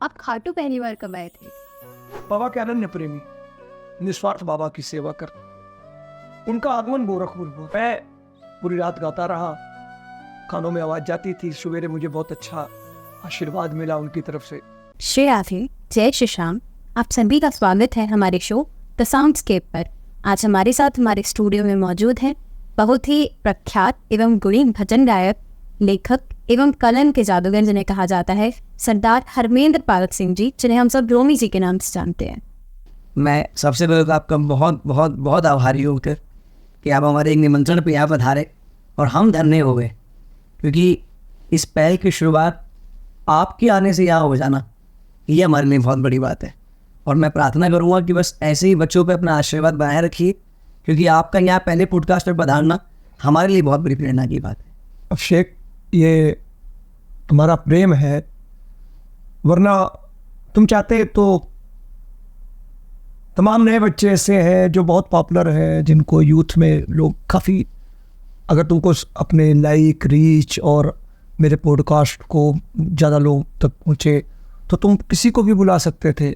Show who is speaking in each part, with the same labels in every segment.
Speaker 1: आप खाटू पहली बार कब आए थे?
Speaker 2: बाबा के अनन्य प्रेमी निस्वार्थ बाबा की सेवा कर उनका आगमन गोरखपुर हुआ। मैं पूरी रात गाता रहा, कानों में आवाज जाती थी। सवेरे मुझे बहुत अच्छा आशीर्वाद मिला उनकी तरफ से।
Speaker 1: श्री राधे, जय श्री श्याम। आप सभी का स्वागत है हमारे शो द साउंडस्केप पर। आज हमारे साथ हमारे स्टूडियो में मौजूद हैं बहुत ही प्रख्यात एवं गुणी भजन गायक, लेखक एवं कलन के जादूगर जिन्हें कहा जाता है सरदार हरमेंद्र पाल सिंह जी, जिन्हें हम सब रोमी जी के नाम से जानते हैं।
Speaker 3: मैं सबसे पहले तो आपका बहुत बहुत बहुत आभारी हूँ कि आप हमारे एक निमंत्रण पे यहाँ पधारे और हम धन्य हो गए, क्योंकि इस पहल की शुरुआत आपके आने से यहाँ हो जाना ये हमारे लिए बहुत बड़ी बात है। और मैं प्रार्थना करूँगा कि बस ऐसे ही बच्चों पे अपना आशीर्वाद बनाए रखिए, क्योंकि आपका यहाँ पहले पॉडकास्ट पर पधारना हमारे लिए बहुत बड़ी प्रेरणा की बात है।
Speaker 2: अभिषेक, ये तुम्हारा प्रेम है, वरना तुम चाहते तो तमाम नए बच्चे ऐसे हैं जो बहुत पॉपुलर हैं, जिनको यूथ में लोग काफ़ी, अगर तुमको अपने लाइक रीच और मेरे पॉडकास्ट को ज़्यादा लोग तक पहुँचे तो तुम किसी को भी बुला सकते थे।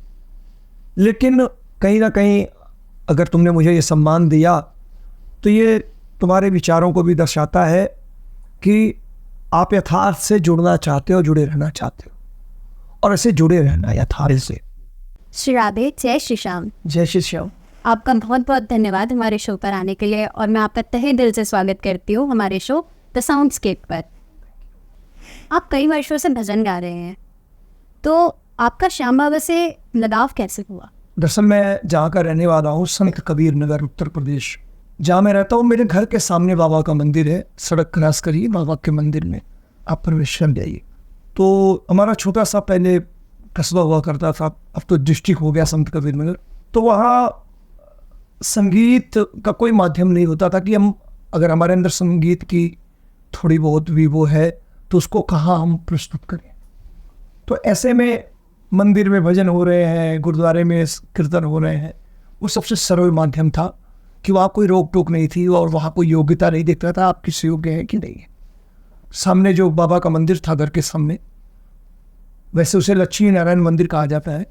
Speaker 2: लेकिन कहीं ना कहीं अगर तुमने मुझे ये सम्मान दिया तो ये तुम्हारे विचारों को भी दर्शाता है कि आप यथार्थ से जुड़ना चाहते हो, जुड़े रहना चाहते हो, और ऐसे जुड़े रहना यथार्थ से।
Speaker 1: श्री राधे, जय श्री श्याम।
Speaker 2: जय श्री श्याम।
Speaker 1: आपका बहुत बहुत धन्यवाद हमारे शो पर आने के लिए, और मैं आपका तहे दिल से स्वागत करती हूँ हमारे शो द साउंडस्केप पर। आप कई वर्षों से भजन गा रहे हैं, तो आपका श्याम बाबा से लगाव कैसे हुआ?
Speaker 2: दरअसल मैं जहाँ का रहने वाला हूँ, संत कबीर नगर, उत्तर प्रदेश, जहाँ मैं रहता हूँ, मेरे घर के सामने बाबा का मंदिर है। सड़क क्रॉस करिए, बाबा के मंदिर में आप प्रवेश कर जाइए। तो हमारा छोटा सा पहले कस्बा हुआ करता था, अब तो डिस्ट्रिक्ट हो गया संत कबीर नगर। तो वहाँ संगीत का कोई माध्यम नहीं होता था कि हम, अगर हमारे अंदर संगीत की थोड़ी बहुत भी वो है तो उसको कहाँ हम प्रस्तुत करें। तो ऐसे में मंदिर में भजन हो रहे हैं, गुरुद्वारे में कीर्तन हो रहे हैं, वो सबसे सरल माध्यम था कि वहाँ कोई रोक टोक नहीं थी और वहाँ कोई योग्यता नहीं देखता था आप किस योग्य हैं कि नहीं है। सामने जो बाबा का मंदिर था घर के सामने, वैसे उसे लक्ष्मी नारायण मंदिर कहा जाता है।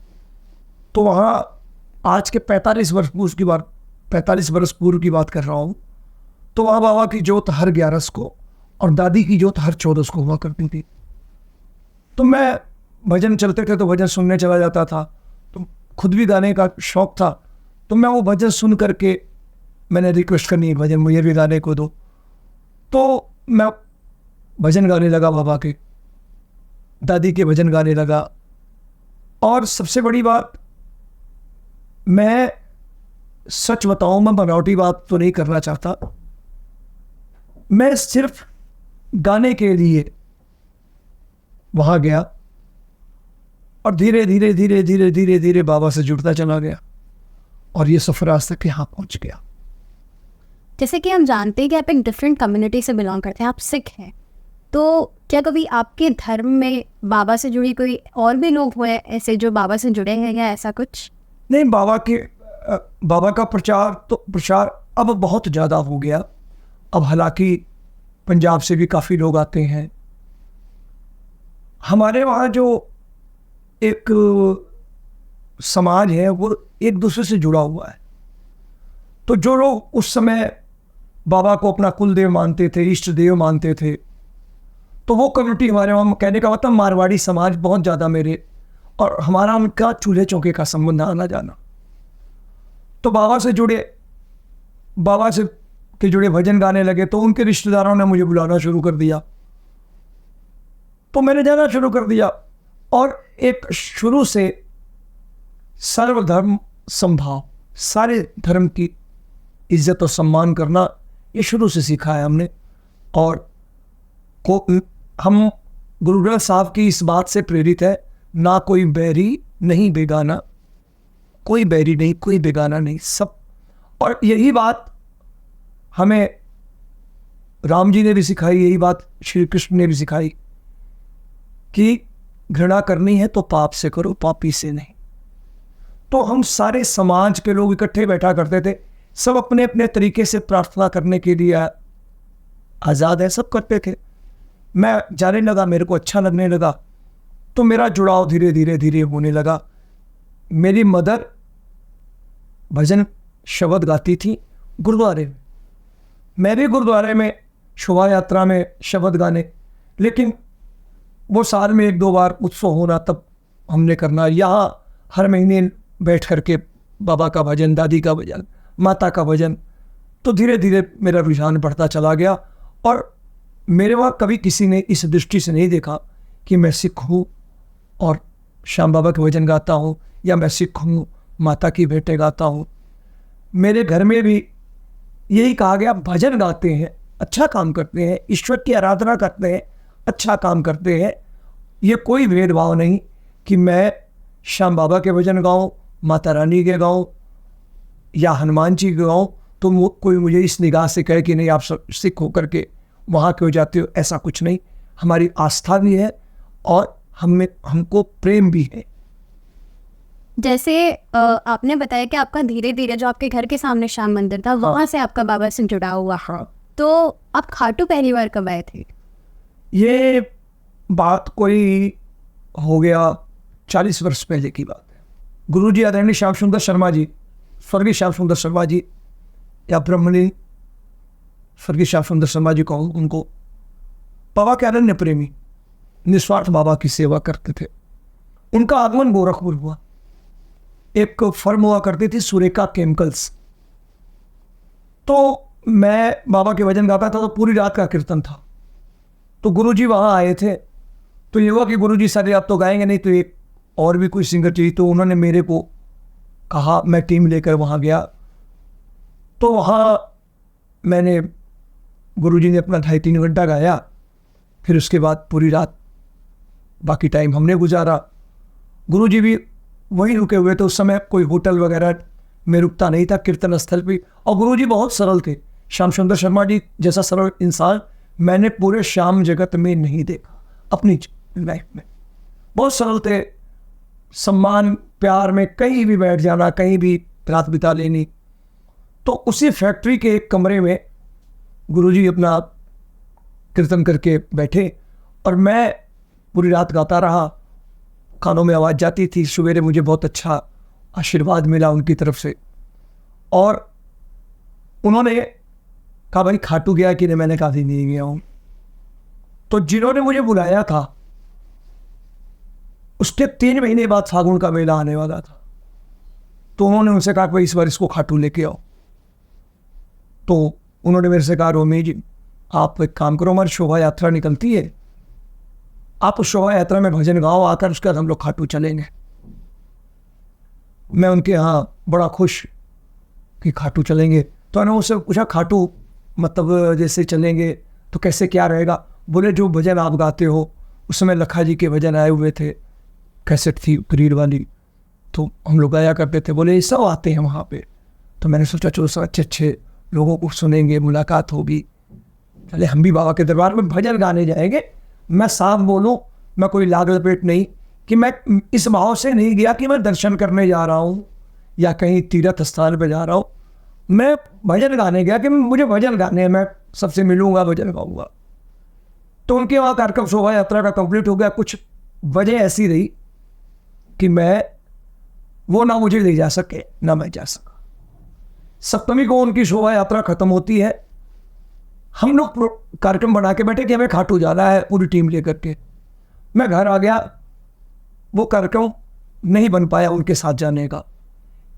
Speaker 2: तो वहाँ आज के 45 वर्ष पूर्व की बात कर रहा हूँ। तो वहाँ बाबा की जोत हर 11 को और दादी की जोत हर 14 को हुआ करती थी। तो मैं, भजन चलते थे तो भजन सुनने चला जाता था। तो खुद भी गाने का शौक़ था, तो मैं वो भजन सुन करके मैंने रिक्वेस्ट करनी है, भजन मुझे भी गाने को दो। तो मैं भजन गाने लगा, बाबा के, दादी के भजन गाने लगा। और सबसे बड़ी बात, मैं सच बताऊं, मैं बनावटी बात तो नहीं करना चाहता, मैं सिर्फ गाने के लिए वहाँ गया और धीरे धीरे धीरे धीरे धीरे धीरे बाबा से जुड़ता चला गया और ये सफ़र आज तक यहाँ पहुँच गया।
Speaker 1: जैसे कि हम जानते हैं कि आप एक डिफरेंट कम्युनिटी से बिलोंग करते हैं, आप सिख हैं, तो क्या कभी आपके धर्म में बाबा से जुड़ी कोई और भी लोग हुए ऐसे जो बाबा से जुड़े हैं, या ऐसा कुछ?
Speaker 2: नहीं, बाबा का प्रचार अब बहुत ज़्यादा हो गया। अब हालांकि पंजाब से भी काफ़ी लोग आते हैं। हमारे वहाँ जो एक समाज है वो एक दूसरे से जुड़ा हुआ है। तो जो लोग उस समय बाबा को अपना कुल देव मानते थे, इष्ट देव मानते थे, तो वो कम्युनिटी हमारे वहाँ, कहने का मतलब मारवाड़ी समाज बहुत ज़्यादा मेरे और हमारा उनका चूल्हे चौके का संबंध आना जाना। तो बाबा से जुड़े भजन गाने लगे, तो उनके रिश्तेदारों ने मुझे बुलाना शुरू कर दिया, तो मैंने जाना शुरू कर दिया। और एक शुरू से सर्वधर्म समभाव, सारे धर्म की इज्जत और सम्मान करना, ये शुरू से सीखा है हमने। और हम गुरु ग्रंथ साहब की इस बात से प्रेरित है, ना कोई बैरी नहीं बेगाना, कोई बैरी नहीं, कोई बेगाना नहीं, सब। और यही बात हमें राम जी ने भी सिखाई, यही बात श्री कृष्ण ने भी सिखाई कि घृणा करनी है तो पाप से करो, पापी से नहीं। तो हम सारे समाज के लोग इकट्ठे बैठा करते थे, सब अपने अपने तरीके से प्रार्थना करने के लिए आज़ाद है, सब करते थे। मैं जाने लगा, मेरे को अच्छा लगने लगा। तो मेरा जुड़ाव धीरे धीरे धीरे होने लगा। मेरी मदर भजन शब्द गाती थी गुरुद्वारे में, मैं भी गुरुद्वारे में शोभा यात्रा में शब्द गाने, लेकिन वो साल में 1-2 बार उत्सव होना तब हमने करना। यहाँ हर महीने बैठ करके बाबा का भजन, दादी का भजन, माता का भजन। तो धीरे धीरे मेरा रुझान बढ़ता चला गया और मेरे वहाँ कभी किसी ने इस दृष्टि से नहीं देखा कि मैं सिख हूँ और श्याम बाबा के भजन गाता हूँ, या मैं सिख हूँ माता की भेंटें गाता हूँ। मेरे घर में भी यही कहा गया, भजन गाते हैं अच्छा काम करते हैं, ईश्वर की आराधना करते हैं अच्छा काम करते हैं। ये कोई भेदभाव नहीं कि मैं श्याम बाबा के भजन गाऊं, माता रानी के गाऊं या हनुमान जी के गाऊं तो कोई मुझे इस निगाह से कहे कि नहीं आप सिख होकर के वहाँ क्यों जाते हो, ऐसा कुछ नहीं। हमारी आस्था भी है और हमको प्रेम भी है।
Speaker 1: जैसे आपने बताया कि आपका धीरे धीरे जो आपके घर के सामने श्याम मंदिर था वहाँ से आपका बाबा से जुड़ा हुआ।
Speaker 2: हाँ।
Speaker 1: तो आप खाटू पहली बार कब आए थे?
Speaker 2: ये बात कोई हो गया 40 वर्ष पहले की बात है। गुरुजी आदरणीय श्याम सुंदर शर्मा जी, स्वर्गीय श्याम सुंदर शर्मा जी या ब्रह्मणी स्वर्गीय श्याम सुंदर शर्मा जी कहूँ उनको, बाबा के अनन्य प्रेमी, निस्वार्थ बाबा की सेवा करते थे। उनका आगमन गोरखपुर हुआ। एक फर्म हुआ करती थी सुरेखा केमिकल्स, तो मैं बाबा के भजन गाता था तो पूरी रात का कीर्तन था। तो गुरुजी वहाँ आए थे, तो ये हुआ कि गुरुजी सारे आप तो गाएंगे नहीं, तो एक और भी कोई सिंगर चाहिए। तो उन्होंने मेरे को कहा, मैं टीम लेकर वहाँ गया। तो वहाँ मैंने, गुरुजी ने अपना 2.5-3 घंटा गाया, फिर उसके बाद पूरी रात बाकी टाइम हमने गुजारा। गुरुजी भी वहीं रुके हुए थे, उस समय कोई होटल वगैरह में रुकता नहीं था कीर्तन स्थल पे। और गुरुजी बहुत सरल थे। श्याम सुंदर शर्मा जी जैसा सरल इंसान मैंने पूरे श्याम जगत में नहीं देखा अपनी लाइफ में। बहुत सरल थे, सम्मान प्यार में कहीं भी बैठ जाना, कहीं भी रात बिता लेनी। तो उसी फैक्ट्री के एक कमरे में गुरुजी अपना कीर्तन करके बैठे और मैं पूरी रात गाता रहा। कानों में आवाज़ जाती थी। सवेरे मुझे बहुत अच्छा आशीर्वाद मिला उनकी तरफ से और उन्होंने कहा, भाई खाटू गया कि नहीं? मैंने कहा नहीं गया हूँ। तो जिन्होंने मुझे बुलाया था उसके 3 महीने बाद फागुन का मेला आने वाला था, तो उन्होंने उनसे कहा भाई इस बार इसको खाटू लेके आओ। तो उन्होंने मेरे से कहा, रोमी जी आप एक काम करो, हमारी शोभा यात्रा निकलती है, आप उस शोभा यात्रा में भजन गाओ आकर, उसके बाद हम लोग खाटू चलेंगे। मैं उनके यहाँ बड़ा खुश कि खाटू चलेंगे। तो मैंने उससे पूछा, खाटू मतलब जैसे चलेंगे तो कैसे क्या रहेगा? बोले जो भजन आप गाते हो, उस समय लखा जी के भजन आए हुए थे, कैसेट थी करीर वाली, तो हम लोग गाया करते थे। बोले ये सब आते हैं वहाँ पे। तो मैंने सोचा चलो सब अच्छे अच्छे लोगों को सुनेंगे, मुलाकात होगी, चले हम भी बाबा के दरबार में भजन गाने जाएंगे। मैं साफ बोलूँ, मैं कोई लाग लपेट नहीं कि मैं इस भाव से नहीं गया कि मैं दर्शन करने जा रहा हूँ या कहीं तीर्थ स्थान पर जा रहा हूँ। मैं भजन गाने गया कि मुझे भजन गाने हैं, मैं सबसे मिलूंगा, भजन गाऊंगा। तो उनके वहाँ कार्यक्रम शोभा यात्रा का कंप्लीट हो गया। कुछ वजह ऐसी रही कि वो ना मुझे ले जा सके ना मैं जा सका। सप्तमी को उनकी शोभा यात्रा खत्म होती है। हम लोग कार्यक्रम बना के बैठे कि हमें खाटू जाना है पूरी टीम लेकर के। मैं घर आ गया, वो कार्यक्रम नहीं बन पाया उनके साथ जाने का।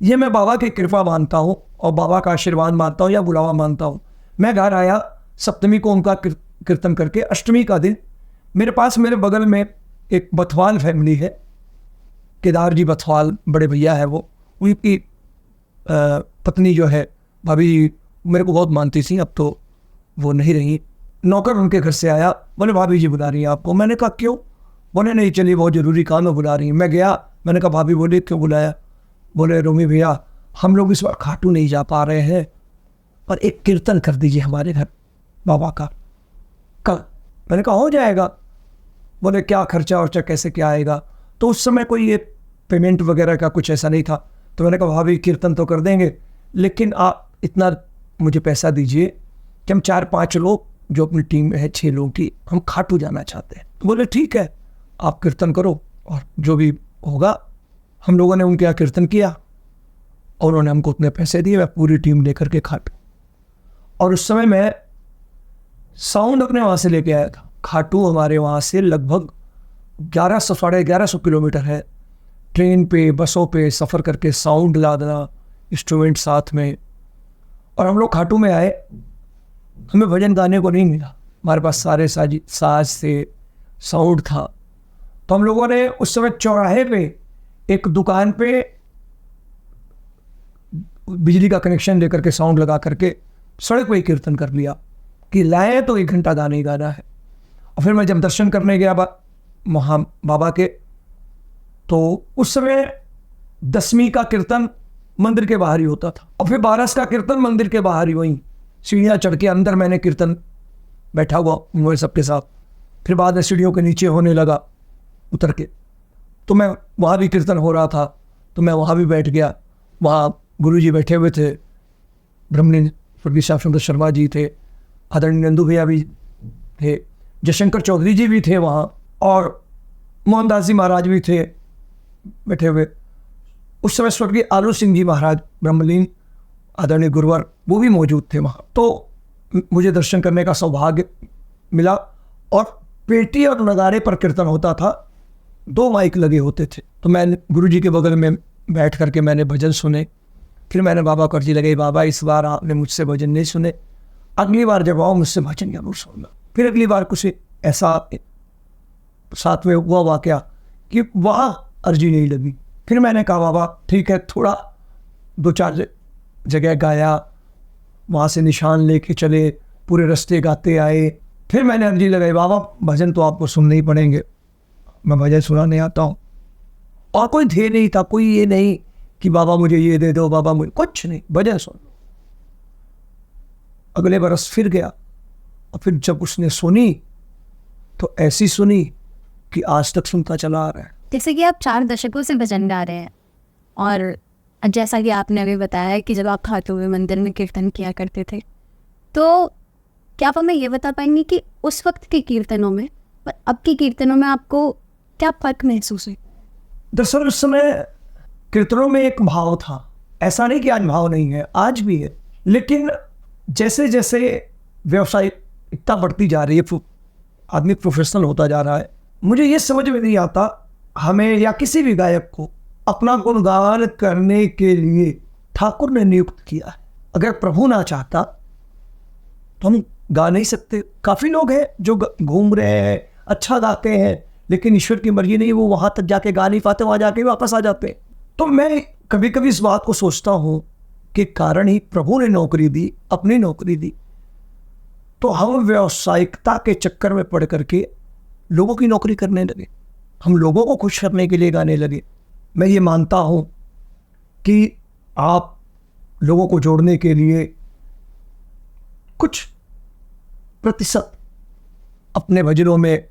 Speaker 2: ये मैं बाबा की कृपा मानता हूँ और बाबा का आशीर्वाद मानता हूँ या बुलावा मानता हूँ। मैं घर आया सप्तमी को उनका कीर्तन करके। अष्टमी का दिन मेरे पास, मेरे बगल में एक बथवाल फैमिली है, केदार जी बथवाल बड़े भैया है वो, उनकी पत्नी जो है भाभी जी मेरे को बहुत मानती थी, अब तो वो नहीं रही। नौकर उनके घर से आया, बोले भाभी जी बुला रही हैं आपको। मैंने कहा क्यों? बोले नहीं चलिए बहुत ज़रूरी काम है, बुला रही हैं। मैं गया, मैंने कहा भाभी बोले क्यों बुलाया? बोले रोमी भैया हम लोग इस बार खाटू नहीं जा पा रहे हैं, पर एक कीर्तन कर दीजिए हमारे घर बाबा का। कल? मैंने कहा हो जाएगा। बोले क्या खर्चा वर्चा कैसे क्या आएगा? तो उस समय कोई ये पेमेंट वगैरह का कुछ ऐसा नहीं था। तो मैंने कहा भाभी कीर्तन तो कर देंगे, लेकिन आप इतना मुझे पैसा दीजिए कि हम 4-5 लोग जो अपनी टीम में है 6 लोग की, हम खाटू जाना चाहते हैं। तो बोले ठीक है। आप कीर्तन करो और जो भी होगा। हम लोगों ने उनके यहाँ कीर्तन किया और उन्होंने हमको उतने पैसे दिए, मैं पूरी टीम लेकर के खाटू। और उस समय मैं साउंड अपने वहाँ से लेके आया था। खाटू हमारे वहाँ से लगभग 1100 साढ़े 1100 किलोमीटर है। ट्रेन पे बसों पे सफ़र करके साउंड लादना, इंस्ट्रूमेंट साथ में। और हम लोग खाटू में आए, हमें भजन गाने को नहीं मिला, हमारे पास सारे साज थे, साउंड था। तो हम लोगों ने उस समय चौराहे पे एक दुकान पे बिजली का कनेक्शन लेकर के साउंड लगा करके सड़क पे ही कीर्तन कर लिया कि लाए तो 1 घंटा गाने ही गाना है। और फिर मैं जब दर्शन करने गया वहाँ बाबा के, तो उस समय 10वीं का कीर्तन मंदिर के बाहर ही होता था और फिर 12 का कीर्तन मंदिर के बाहर ही, वहीं सीढ़ियाँ चढ़ के अंदर मैंने कीर्तन बैठा हुआ उन सबके साथ। फिर बाद में सीढ़ियों के नीचे होने लगा उतर के, तो मैं वहाँ भी कीर्तन हो रहा था तो मैं वहाँ भी बैठ गया। वहाँ गुरुजी बैठे हुए थे, ब्रह्मलीन स्वर्गीय श्याम सुंदर शर्मा जी थे, आदरणीय नंदू भैया भी थे, जयशंकर चौधरी जी भी थे वहाँ, और मोहनदास जी महाराज भी थे बैठे हुए। उस समय स्वर्गीय आलू सिंह जी महाराज ब्रह्मलीन आदरणीय गुरुवर वो भी मौजूद थे वहाँ। तो मुझे दर्शन करने का सौभाग्य मिला। और पेटी और नगाड़े पर कीर्तन होता था, 2 माइक लगे होते थे। तो मैं गुरुजी के बगल में बैठ करके मैंने भजन सुने। फिर मैंने बाबा को अर्जी लगाई, बाबा इस बार आपने मुझसे भजन नहीं सुने, अगली बार जब आओ मुझसे भजन जरूर सुनना। फिर अगली बार कुछ ऐसा साथ में हुआ वाकया कि वहाँ अर्जी नहीं लगी। फिर मैंने कहा बाबा ठीक है, थोड़ा 2-4 जगह गाया, वहाँ से निशान लेके चले, पूरे रास्ते गाते आए। फिर मैंने अर्जी लगाई, बाबा भजन तो आपको सुनने ही पड़ेंगे, मैं भजन सुनाने आता हूँ। और कोई ध्येय नहीं था, कोई ये नहीं कि बाबा मुझे ये दे दो, बाबा मुझे, कुछ नहीं, भजन सुन लो। अगले बरस फिर गया और फिर जब उसने सुनी तो ऐसी सुनी कि आज तक सुनता चला आ रहा है।
Speaker 1: जैसे कि आप 4 दशकों से भजन गा रहे हैं, और जैसा कि आपने अभी बताया कि जब आप खाटू में मंदिर में कीर्तन किया करते थे, तो क्या आप हमें ये बता पाएंगे कि उस वक्त के कीर्तनों में और अब के कीर्तनों में आपको क्या फर्क महसूस हुई?
Speaker 2: दरअसल उस समय कीर्तनों में एक भाव था, ऐसा नहीं कि आज भाव नहीं है, आज भी है। लेकिन जैसे जैसे व्यवसायिकता बढ़ती जा रही है, आदमी प्रोफेशनल होता जा रहा है, मुझे ये समझ में नहीं आता हमें या किसी भी गायक को अपना गुणगान करने के लिए ठाकुर ने नियुक्त किया है। अगर प्रभु ना चाहता तो हम गा नहीं सकते। काफ़ी लोग हैं जो घूम रहे हैं, अच्छा गाते हैं, लेकिन ईश्वर की मर्जी नहीं, वो वहाँ तक जाके गा नहीं पाते, वहाँ जाके वापस आ जाते हैं। तो मैं कभी कभी इस बात को सोचता हूँ कि कारण ही प्रभु ने नौकरी दी, अपनी नौकरी दी, तो हम व्यावसायिकता के चक्कर में पड़ करके लोगों की नौकरी करने लगे, हम लोगों को खुश करने के लिए गाने लगे। मैं ये मानता हूँ कि आप लोगों को जोड़ने के लिए कुछ प्रतिशत अपने भजनों में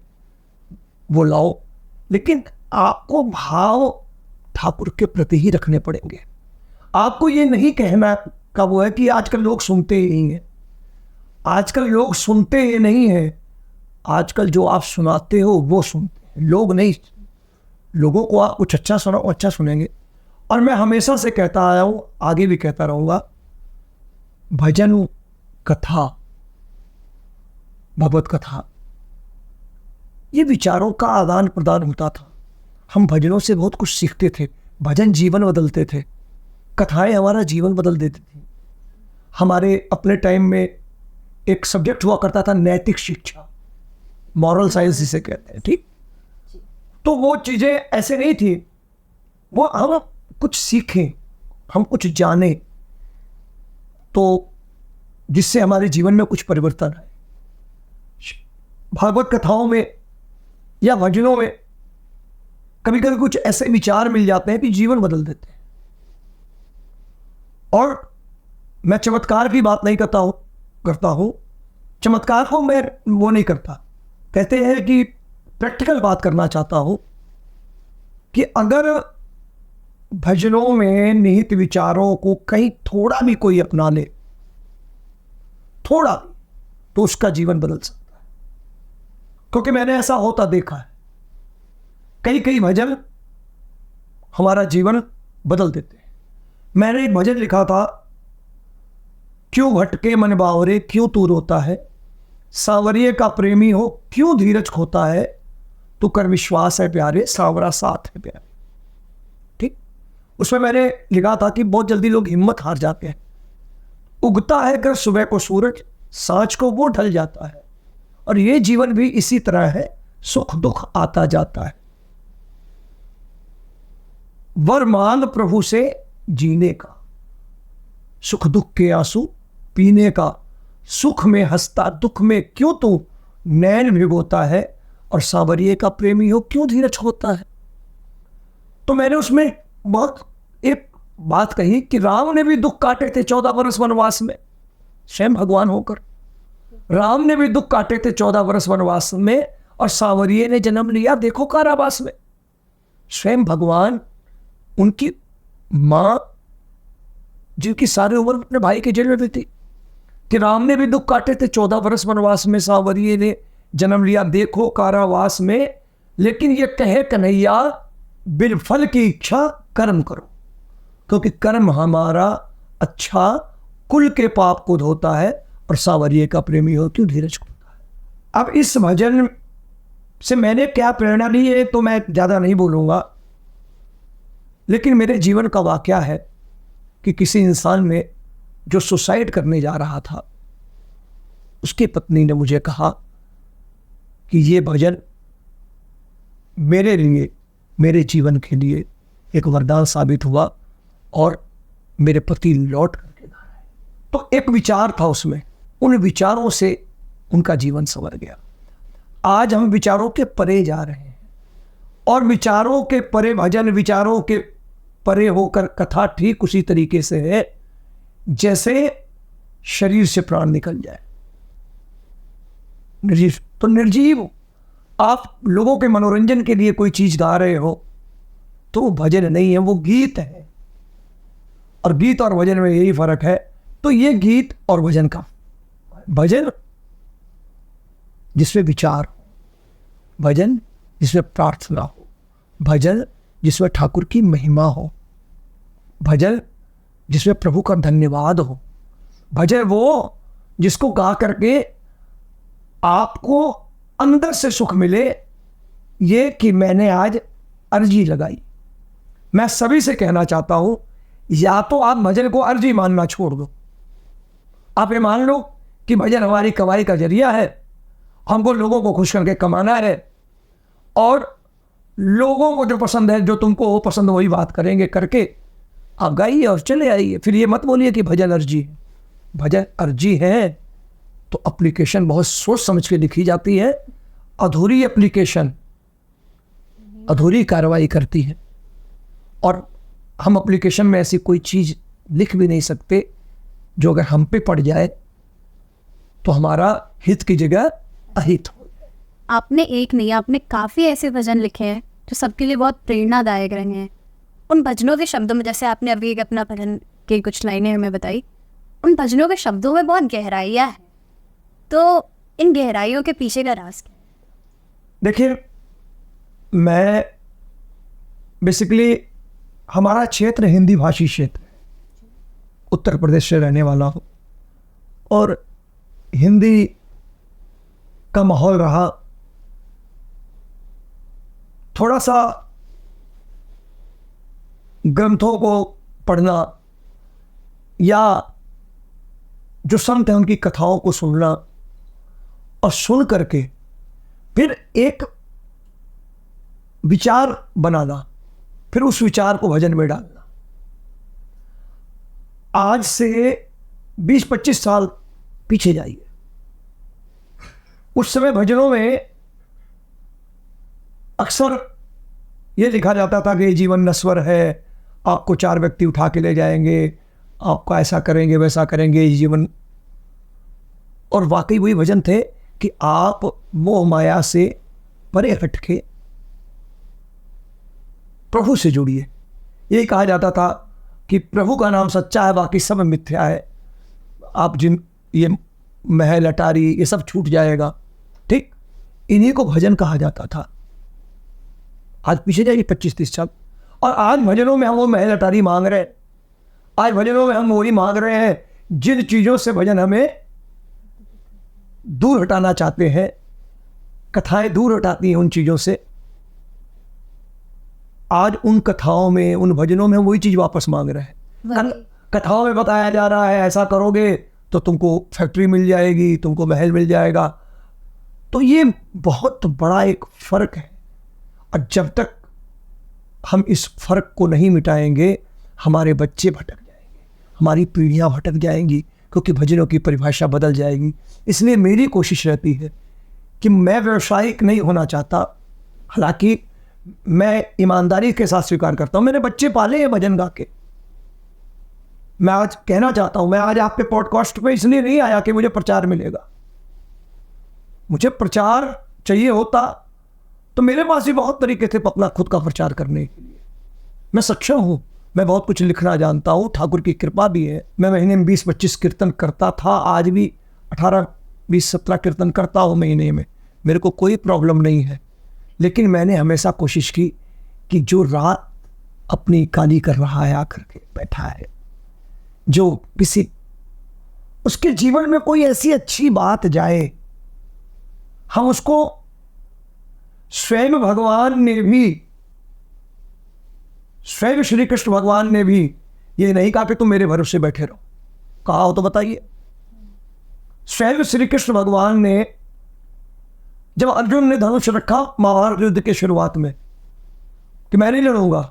Speaker 2: वो लाओ, लेकिन आपको भाव ठाकुर के प्रति ही रखने पड़ेंगे। आपको ये नहीं कहना का वो है कि आजकल लोग सुनते ही नहीं हैं, आजकल लोग सुनते ही नहीं हैं, आजकल जो आप सुनाते हो वो सुनते हैं, लोग नहीं। लोगों को आप कुछ अच्छा सुनाओ, अच्छा सुनेंगे। और मैं हमेशा से कहता आया हूँ, आगे भी कहता रहूँगा, भजन कथा, भगवत कथा, ये विचारों का आदान प्रदान होता था। हम भजनों से बहुत कुछ सीखते थे, भजन जीवन बदलते थे, कथाएं हमारा जीवन बदल देती थी। हमारे अपने टाइम में एक सब्जेक्ट हुआ करता था नैतिक शिक्षा, मॉरल साइंस जिसे कहते हैं, ठीक। तो वो चीज़ें ऐसे नहीं थी, वो हम कुछ सीखें, हम कुछ जाने, तो जिससे हमारे जीवन में कुछ परिवर्तन आए। भागवत कथाओं में या भजनों में कभी कभी कुछ ऐसे विचार मिल जाते हैं कि जीवन बदल देते हैं। और मैं चमत्कार की बात नहीं करता हूं, चमत्कार को मैं वो नहीं करता, कहते हैं कि प्रैक्टिकल बात करना चाहता हूं कि अगर भजनों में निहित विचारों को कहीं थोड़ा भी कोई अपना ले, थोड़ा भी, तो उसका जीवन बदल सकता है। क्योंकि मैंने ऐसा होता देखा है। कई कई भजन हमारा जीवन बदल देते हैं। मैंने एक भजन लिखा था, क्यों भटके मन बावरे क्यों तू रोता है, सांवरिये का प्रेमी हो क्यों धीरज खोता है, तू कर विश्वास है प्यारे सांवरा साथ है प्यारे। ठीक, उसमें मैंने लिखा था कि बहुत जल्दी लोग हिम्मत हार जाते हैं। उगता है कर सुबह को सूरज, सांझ को वो ढल जाता है, और ये जीवन भी इसी तरह है, सुख दुख आता जाता है। वर मांग प्रभु से जीने का, सुख दुख के आंसू पीने का, सुख में हंसता दुख में क्यों तू नैन भिगोता है, और सांवरिये का प्रेमी हो क्यों धीरज होता है। तो मैंने उसमें बहुत एक बात कही कि राम ने भी दुख काटे थे 14 वर्ष वनवास में, स्वयं भगवान होकर राम ने भी दुख काटे थे 14 वर्ष वनवास में, और सांवरिये ने जन्म लिया देखो कारावास में। स्वयं भगवान, उनकी मां जिनकी सारी उम्र अपने भाई के जेल में भी थी, कि राम ने भी दुख काटे थे 14 वर्ष वनवास में, सांवरिये ने जन्म लिया देखो कारावास में। लेकिन ये कहे कन्हैया बिन फल की इच्छा कर्म करो, क्योंकि कर्म हमारा अच्छा कुल के पाप को धोता है, और सांवरिये का प्रेमी हो क्यों धीरज खोता है। अब इस भजन से मैंने क्या प्रेरणा ली है तो मैं ज़्यादा नहीं बोलूँगा, लेकिन मेरे जीवन का वाकया है कि किसी इंसान ने जो सुसाइड करने जा रहा था, उसकी पत्नी ने मुझे कहा कि ये भजन मेरे लिए, मेरे जीवन के लिए एक वरदान साबित हुआ, और मेरे पति लौट करके ला रहे। तो एक विचार था उसमें, उन विचारों से उनका जीवन संवर गया। आज हम विचारों के परे जा रहे हैं, और विचारों के परे भजन, विचारों के परे होकर कथा ठीक उसी तरीके से है जैसे शरीर से प्राण निकल जाए। निर्जीव तो निर्जीव, आप लोगों के मनोरंजन के लिए कोई चीज गा रहे हो तो वो भजन नहीं है, वो गीत है। और गीत और भजन में यही फर्क है। तो ये गीत और भजन का, भजन जिसमें विचार हो, भजन जिसमें प्रार्थना हो, भजन जिसमें ठाकुर की महिमा हो, भजन जिसमें प्रभु का धन्यवाद हो, भजन वो जिसको गा करके आपको अंदर से सुख मिले, ये कि मैंने आज अर्जी लगाई। मैं सभी से कहना चाहता हूं, या तो आप भजन को अर्जी मानना छोड़ दो, आप ये मान लो कि भजन हमारी कमाई का जरिया है, हमको लोगों को खुश करके कमाना है, और लोगों को जो पसंद है, जो तुमको वो पसंद वही बात करेंगे करके आप गाइए और चले आइए। फिर ये मत बोलिए कि भजन अर्जी है। भजन अर्जी है तो एप्लीकेशन बहुत सोच समझ के लिखी जाती है। अधूरी एप्लीकेशन अधूरी कार्रवाई करती है, और हम एप्लीकेशन में ऐसी कोई चीज़ लिख भी नहीं सकते जो अगर हम पे पड़ जाए तो हमारा हित की जगह अहित हो जाए।
Speaker 1: आपने एक नहीं, आपने काफ़ी ऐसे भजन लिखे हैं जो सबके लिए बहुत प्रेरणादायक रहे हैं। उन भजनों के शब्दों में, जैसे आपने अभी एक अपना भजन की कुछ लाइनें हमें बताई, उन भजनों के शब्दों में बहुत गहराइयाँ हैं। तो इन गहराइयों के पीछे का राज क्या है?
Speaker 2: देखिए, मैं बेसिकली, हमारा क्षेत्र हिंदी भाषी क्षेत्र है, उत्तर प्रदेश से रहने वाला हूँ, और हिंदी का माहौल रहा थोड़ा सा ग्रंथों को पढ़ना या जो संत हैं उनकी कथाओं को सुनना, और सुन करके फिर एक विचार बनाना, फिर उस विचार को भजन में डालना। आज से 20-25 साल पीछे जाइए, उस समय भजनों में अक्सर ये लिखा जाता था कि ये जीवन नश्वर है, आपको 4 व्यक्ति उठा के ले जाएंगे, आपका ऐसा करेंगे वैसा करेंगे, ये जीवन। और वाकई वही भजन थे कि आप मोह माया से परे हट के प्रभु से जुड़िए। यही कहा जाता था कि प्रभु का नाम सच्चा है, बाकी सब मिथ्या है। आप जिन ये महल अटारी ये सब छूट जाएगा, ठीक, इन्हीं को भजन कहा जाता था। आज पीछे जाइए 25-30 साल, और आज भजनों में हम वो महल अटारी मांग रहे हैं। आज भजनों में हम वही मांग रहे हैं जिन चीज़ों से भजन हमें दूर हटाना चाहते हैं, कथाएं दूर हटाती हैं उन चीज़ों से। आज उन कथाओं में, उन भजनों में हम वही चीज़ वापस मांग रहे हैं। कथाओं में बताया जा रहा है ऐसा करोगे तो तुमको फैक्ट्री मिल जाएगी, तुमको महल मिल जाएगा। तो ये बहुत बड़ा एक फ़र्क है, और जब तक हम इस फ़र्क को नहीं मिटाएंगे हमारे बच्चे भटक जाएंगे, हमारी पीढ़ियाँ भटक जाएंगी, क्योंकि भजनों की परिभाषा बदल जाएगी। इसलिए मेरी कोशिश रहती है कि मैं व्यावसायिक नहीं होना चाहता, हालांकि मैं ईमानदारी के साथ स्वीकार करता हूँ, मैंने बच्चे पाले हैं भजन गा के। मैं आज कहना चाहता हूँ, मैं आज आपके पॉडकास्ट पे इसलिए नहीं आया कि मुझे प्रचार मिलेगा। मुझे प्रचार चाहिए होता तो मेरे पास भी बहुत तरीके थे अपना खुद का प्रचार करने के लिए। मैं सक्षम हूँ, मैं बहुत कुछ लिखना जानता हूँ, ठाकुर की कृपा भी है। मैं महीने में 20-25 कीर्तन करता था, आज भी 18-20-17 कीर्तन करता हूँ महीने में, मेरे को कोई प्रॉब्लम नहीं है। लेकिन मैंने हमेशा कोशिश की कि जो रात अपनी काली कर रहा है आकर के बैठा है, जो किसी उसके जीवन में कोई ऐसी अच्छी बात जाए, हम उसको, स्वयं भगवान ने भी, स्वयं श्री कृष्ण भगवान ने भी ये नहीं कहा कि तुम मेरे भरोसे बैठे रहो, कहा हो तो बताइए। स्वयं श्री कृष्ण भगवान ने, जब अर्जुन ने धनुष रखा महाभारत युद्ध के शुरुआत में कि मैं नहीं लड़ूंगा,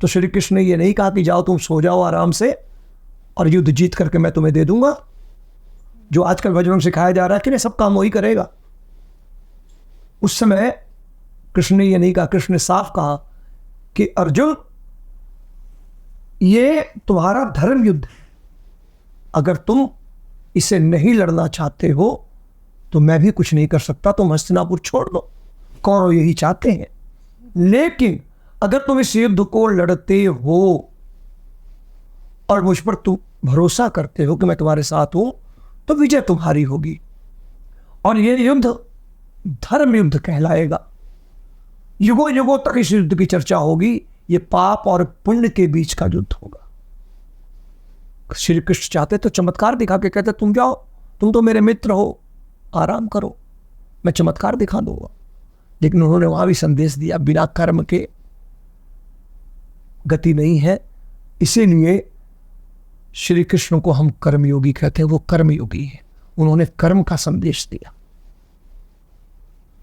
Speaker 2: तो श्री कृष्ण ने ये नहीं कहा कि जाओ तुम सो जाओ आराम से और युद्ध जीत करके मैं तुम्हें दे दूंगा, जो आजकल भजनों में सिखाया जा रहा है कि नहीं सब काम वही करेगा। उस समय कृष्ण ने ये नहीं कहा, कृष्ण ने साफ कहा कि अर्जुन ये तुम्हारा धर्म युद्ध है, अगर तुम इसे नहीं लड़ना चाहते हो तो मैं भी कुछ नहीं कर सकता, तुम हस्तिनापुर छोड़ दो। कौरव यही चाहते हैं, लेकिन अगर तुम इस युद्ध को लड़ते हो और मुझ पर तुम भरोसा करते हो कि मैं तुम्हारे साथ हूं, तो विजय तुम्हारी होगी, और ये युद्ध धर्म युद्ध कहलाएगा। युगों युगों तक इस युद्ध की चर्चा होगी, ये पाप और पुण्य के बीच का युद्ध होगा। श्री कृष्ण चाहते तो चमत्कार दिखा के कहते तुम जाओ, तुम तो मेरे मित्र हो, आराम करो, मैं चमत्कार दिखा दूंगा। लेकिन उन्होंने वहां भी संदेश दिया बिना कर्म के गति नहीं है, इसीलिए श्री कृष्ण को हम कर्मयोगी कहते हैं, वो कर्मयोगी है, उन्होंने कर्म का संदेश दिया।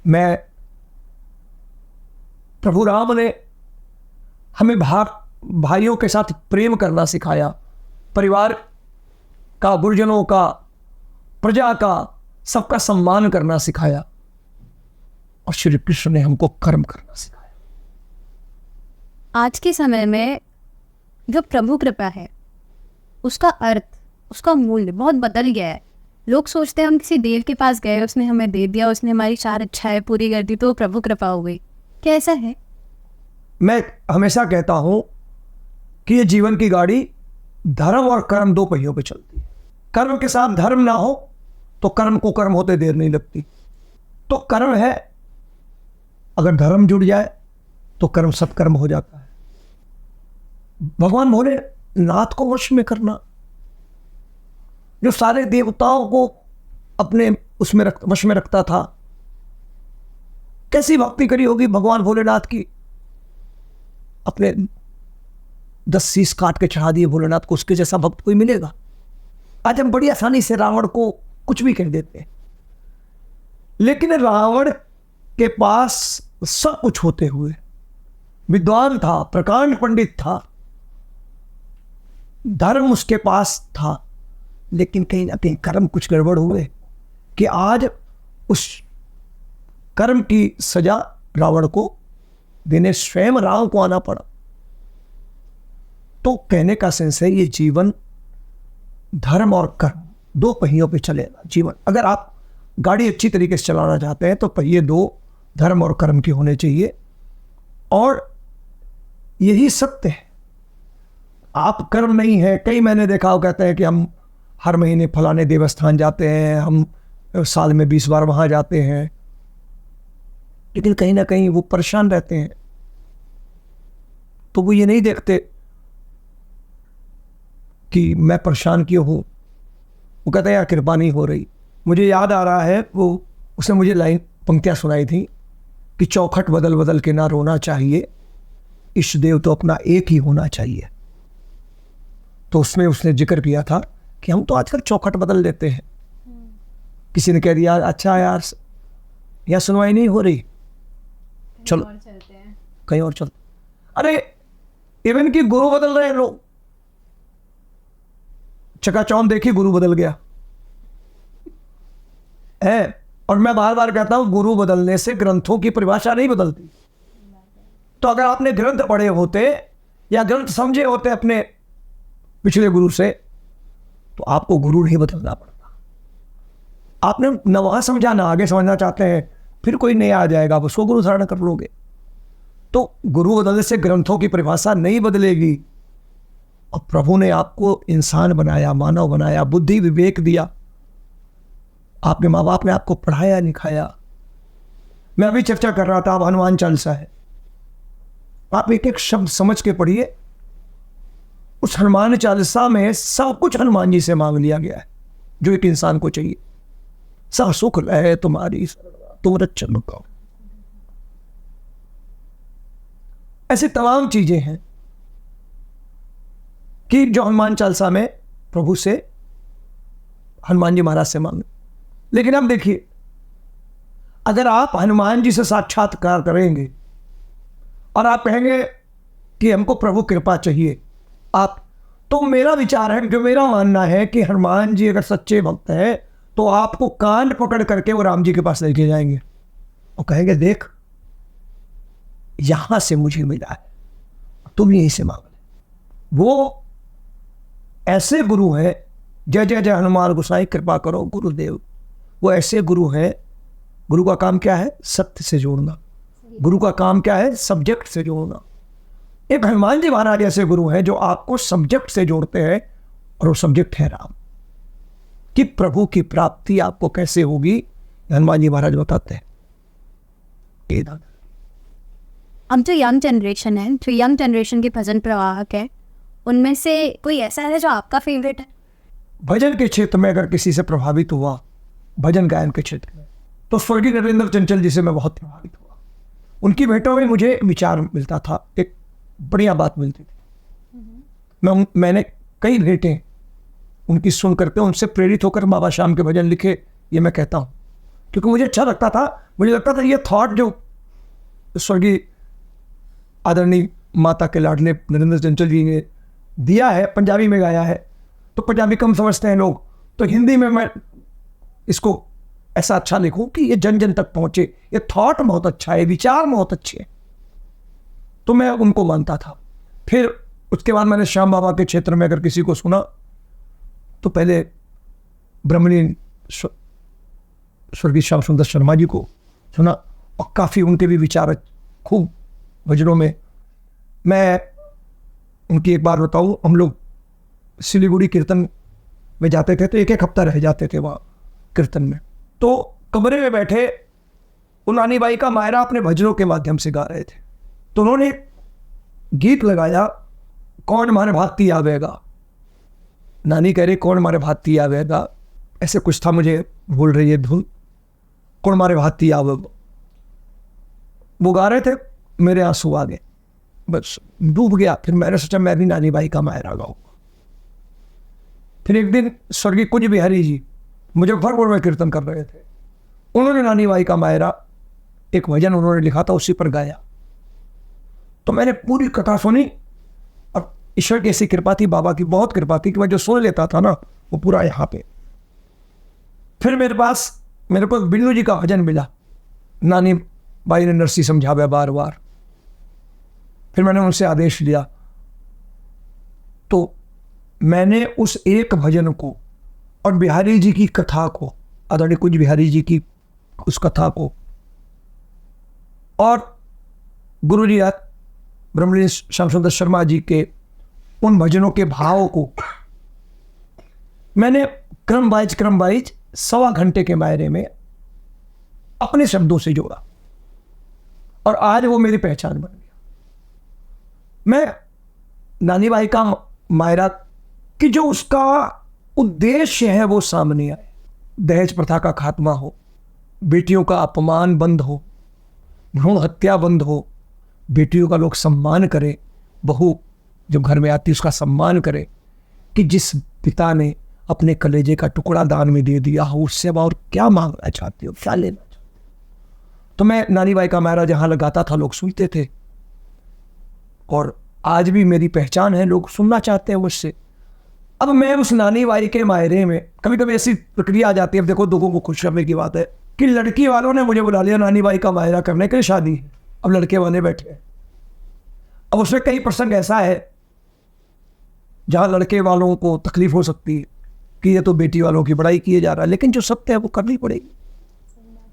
Speaker 2: मैं, प्रभु राम ने हमें भाइयों के साथ प्रेम करना सिखाया, परिवार का, गुरुजनों का, प्रजा का, सबका सम्मान करना सिखाया, और श्री कृष्ण ने हमको कर्म करना सिखाया।
Speaker 1: आज के समय में जो प्रभु कृपा है उसका अर्थ, उसका मूल्य बहुत बदल गया है। लोग सोचते हैं हम किसी देव के पास गए, उसने हमें दे दिया, उसने हमारी 4 इच्छाएं पूरी कर दी तो प्रभु कृपा हो गई। क्या ऐसा है?
Speaker 2: मैं हमेशा कहता हूं कि ये जीवन की गाड़ी धर्म और कर्म 2 पहियों पे चलती है। कर्म के साथ धर्म ना हो तो कर्म को कर्म होते देर नहीं लगती। तो कर्म है, अगर धर्म जुड़ जाए तो कर्म सब कर्म हो जाता है। भगवान भोलेनाथ को वश में करना, जो सारे देवताओं को अपने उसमें वश में रखता था, कैसी भक्ति करी होगी भगवान भोलेनाथ की। अपने 10 शीश काट के चढ़ा दिए भोलेनाथ को, उसके जैसा भक्त कोई मिलेगा? आज हम बड़ी आसानी से रावण को कुछ भी कह देते हैं, लेकिन रावण के पास सब कुछ होते हुए विद्वान था, प्रकांड पंडित था, धर्म उसके पास था, लेकिन कहीं ना कहीं कर्म कुछ गड़बड़ हुए कि आज उस कर्म की सजा रावण को देने स्वयं राम को आना पड़ा। तो कहने का सेंस है ये जीवन धर्म और कर्म 2 पहियों पे चलेगा जीवन। अगर आप गाड़ी अच्छी तरीके से चलाना चाहते हैं तो पहिए 2 धर्म और कर्म के होने चाहिए, और यही सत्य है। आप कर्म नहीं है, कई मैंने देखा हो कहते हैं कि हम हर महीने फलाने देवस्थान जाते हैं, हम साल में 20 बार वहाँ जाते हैं। लेकिन कहीं ना कहीं वो परेशान रहते हैं, तो वो ये नहीं देखते कि मैं परेशान क्यों हूँ। वो कहते हैं यार कृपा नहीं हो रही। मुझे याद आ रहा है, वो उसने मुझे लाइन पंक्तियाँ सुनाई थी कि चौखट बदल बदल के ना रोना चाहिए, इष्ट देव तो अपना एक ही होना चाहिए। तो उसमें उसने जिक्र किया था कि हम तो आजकल चौखट बदल देते हैं। किसी ने कह दिया अच्छा यार यहाँ सुनवाई नहीं हो रही, चलो कहीं और चल। अरे इवन कि गुरु बदल रहे हैं लोग, चकाचौंध देखी गुरु बदल गया है। और मैं बार बार कहता हूं गुरु बदलने से ग्रंथों की परिभाषा नहीं बदलती। तो अगर आपने ग्रंथ पढ़े होते या ग्रंथ समझे होते अपने पिछले गुरु से, तो आपको गुरु नहीं बदलना पड़ता। आपने नवा समझाना, आगे समझना चाहते हैं, फिर कोई नया आ जाएगा, आप उसको गुरु धारण कर लोगे। तो गुरु बदलने से ग्रंथों की परिभाषा नहीं बदलेगी। और प्रभु ने आपको इंसान बनाया, मानव बनाया, बुद्धि विवेक दिया, आपके माँ बाप ने आपको पढ़ाया लिखाया। मैं अभी चर्चा कर रहा था, अब हनुमान चालीसा है, आप एक एक शब्द समझ के पढ़िए। उस हनुमान चालीसा में सब कुछ हनुमान जी से मांग लिया गया है जो एक इंसान को चाहिए। सब सुख रहे तुम्हारी तुम रक्षण करो, ऐसी तमाम चीजें हैं कि जो हनुमान चालीसा में प्रभु से, हनुमान जी महाराज से मांगे। लेकिन अब देखिए, अगर आप हनुमान जी से साक्षात्कार करेंगे और आप कहेंगे कि हमको प्रभु कृपा चाहिए, आप, तो मेरा विचार है, जो मेरा मानना है कि हनुमान जी अगर सच्चे भक्त हैं तो आपको कान पकड़ करके वो राम जी के पास लेके जाएंगे और कहेंगे देख यहां से मुझे मिला है, तुम यहीं से मांग ले। वो ऐसे गुरु हैं, जय जय जय हनुमान गोसाई कृपा करो गुरुदेव। वो ऐसे गुरु हैं, गुरु का काम क्या है? सत्य से जोड़ना। गुरु का काम क्या है? सब्जेक्ट से जोड़ना। एक हनुमान जी महाराज ऐसे गुरु हैं जो आपको सब्जेक्ट से जोड़ते हैं, और वो सब्जेक्ट है राम। कि प्रभु की प्राप्ति आपको कैसे होगी, हनुमान जी महाराज बताते हैं।
Speaker 1: अब जो यंग जनरेशन है, जो यंग जनरेशन के भजन प्रवाहक है, उनमें से कोई ऐसा है जो आपका फेवरेट है?
Speaker 2: भजन के क्षेत्र में अगर किसी से प्रभावित हुआ, भजन गायन के क्षेत्र में, तो स्वर्गीय नरेंद्र चंचल जी से मैं बहुत प्रभावित हुआ। उनकी भेंटों में मुझे विचार मिलता था, एक बढ़िया बात मिलती थी। मैंने कई भेंटें उनकी सुन करके उनसे प्रेरित होकर बाबा श्याम के भजन लिखे, ये मैं कहता हूँ, क्योंकि मुझे अच्छा लगता था। मुझे लगता था ये थॉट जो स्वर्गीय आदरणीय माता के लाडले नरेंद्र चंचल जी ने दिया है, पंजाबी में गाया है, तो पंजाबी कम समझते हैं लोग, तो हिंदी में मैं इसको ऐसा अच्छा लिखूं कि ये जन जन तक पहुंचे। ये थॉट बहुत अच्छा है, विचार बहुत अच्छे हैं, तो मैं उनको मानता था। फिर उसके बाद मैंने श्याम बाबा के क्षेत्र में अगर किसी को सुना, तो पहले ब्रह्मलीन स्वर्गीय श्याम सुंदर शर्मा जी को सुना, और काफ़ी उनके भी विचार खूब भजनों में। मैं उनकी एक बार बताऊँ, हम लोग सिलीगुड़ी कीर्तन में जाते थे, तो एक एक हफ्ता रह जाते थे वहाँ कीर्तन में। तो कमरे में बैठे नानी बाई का मायरा अपने भजनों के माध्यम से गा रहे थे, तो उन्होंने गीत लगाया, कौन मारे भाती आवेगा। नानी कह रही कौन मारे भाती आवेगा, ऐसे कुछ था, मुझे भूल रही है धुन, कौन मारे भाती आवेगा। वो गा रहे थे, मेरे आंसू आ गए, बस डूब गया। फिर मैंने सोचा मैं भी नानी बाई का मायरा गाऊंगा। फिर एक दिन स्वर्गीय कुंज बिहारी जी मुजफ्फरपुर में कीर्तन कर रहे थे, उन्होंने नानी बाई का मायरा एक भजन उन्होंने लिखा था, उसी पर गाया। तो मैंने पूरी कथा सुनी, और ईश्वर की ऐसी कृपा थी, बाबा की बहुत कृपा थी कि मैं जो सुन लेता था ना, वो पूरा यहाँ पे। फिर मेरे को बिल्लू जी का भजन मिला, नानी बाई ने नरसी समझावे बार बार। फिर मैंने उनसे आदेश लिया, तो मैंने उस एक भजन को और बिहारी जी की कथा को, आदरणीय कुंज बिहारी जी की उस कथा को, और गुरु जी ब्रह्मलीन श्याम सुंदर शर्मा जी के उन भजनों के भाव को मैंने क्रम वाइज 1.25 घंटे के मायरे में अपने शब्दों से जोड़ा। और आज वो मेरी पहचान बन गया। मैं नानी बाई का मायरा कि जो उसका उद्देश्य है वो सामने आए। दहेज प्रथा का खात्मा हो, बेटियों का अपमान बंद हो, भ्रूण हत्या बंद हो, बेटियों का लोग सम्मान करें, बहू जब घर में आती उसका सम्मान करे कि जिस पिता ने अपने कलेजे का टुकड़ा दान में दे दिया हो, उससे अब और क्या मांगना चाहते हो, क्या लेना चाहते हो। तो मैं नानी बाई का मायरा जहाँ लगाता था लोग सुनते थे, और आज भी मेरी पहचान है, लोग सुनना चाहते हैं मुझसे। अब मैं उस नानी बाई के मायरे में कभी कभी ऐसी प्रक्रिया आ जाती है, अब देखो लोगों को खुश करने की बात है कि लड़की वालों ने मुझे बुला लिया नानी बाई का मायरा करने के लिए, शादी है, अब लड़के वाले बैठे हैं। अब उसमें कई प्रसंग ऐसा है जहाँ लड़के वालों को तकलीफ हो सकती है कि ये तो बेटी वालों की बड़ाई किए जा रहा है, लेकिन जो सत्य है वो करनी पड़ेगी।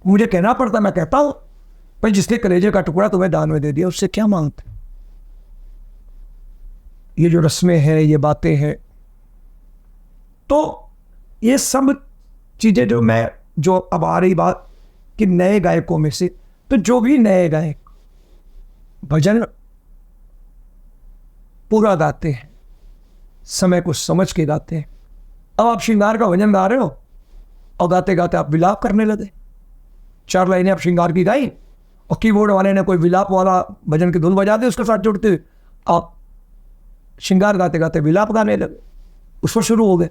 Speaker 2: मुझे कहना पड़ता, मैं कहता हूँ भाई जिसके कलेजे का टुकड़ा तुम्हें दान में दे दिया उससे क्या मांगते। ये जो रस्में हैं, ये बातें हैं, तो ये सब चीज़ें जो अब आ रही बात कि नए गायकों में से, तो जो भी नए गायक भजन पूरा गाते हैं, समय को समझ के गाते हैं। अब आप श्रृंगार का भजन गा रहे हो और गाते गाते आप विलाप करने लगे, 4 लाइनें आप श्रृंगार की गाई और कीबोर्ड वाले ने कोई विलाप वाला भजन की धुन बजा दी, उसके साथ जुड़ते हुए आप श्रृंगार गाते गाते विलाप गाने लगे, उस पर शुरू हो गए।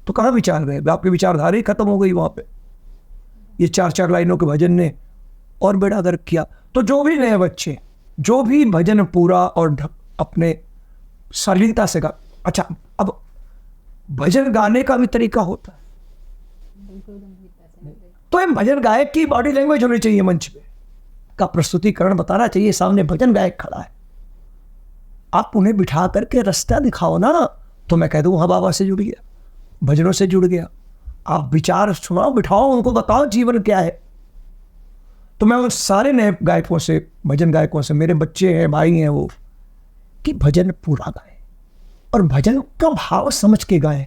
Speaker 2: तो कहाँ विचार गए, आपकी विचारधारा ही खत्म हो गई वहाँ पे। ये 4 लाइनों के भजन ने और बेड़ा गर्क किया। तो जो भी नए बच्चे जो भी भजन पूरा और अपने शालीनता से गा, अच्छा अब भजन गाने का भी तरीका होता है, तो एक भजन गायक की बॉडी लैंग्वेज होनी चाहिए, मंच पे का प्रस्तुतिकरण बताना चाहिए, सामने भजन गायक खड़ा है, आप उन्हें बिठा करके रास्ता दिखाओ ना, तो मैं कह दूँ हाँ बाबा से जुड़ गया, भजनों से जुड़ गया। आप विचार सुनाओ, बिठाओ, उनको बताओ जीवन क्या है। तो मैं उन सारे नए गायकों से, भजन गायकों से, मेरे बच्चे हैं, भाई हैं वो, कि भजन पूरा गाएं और भजन का भाव समझ के गाएं,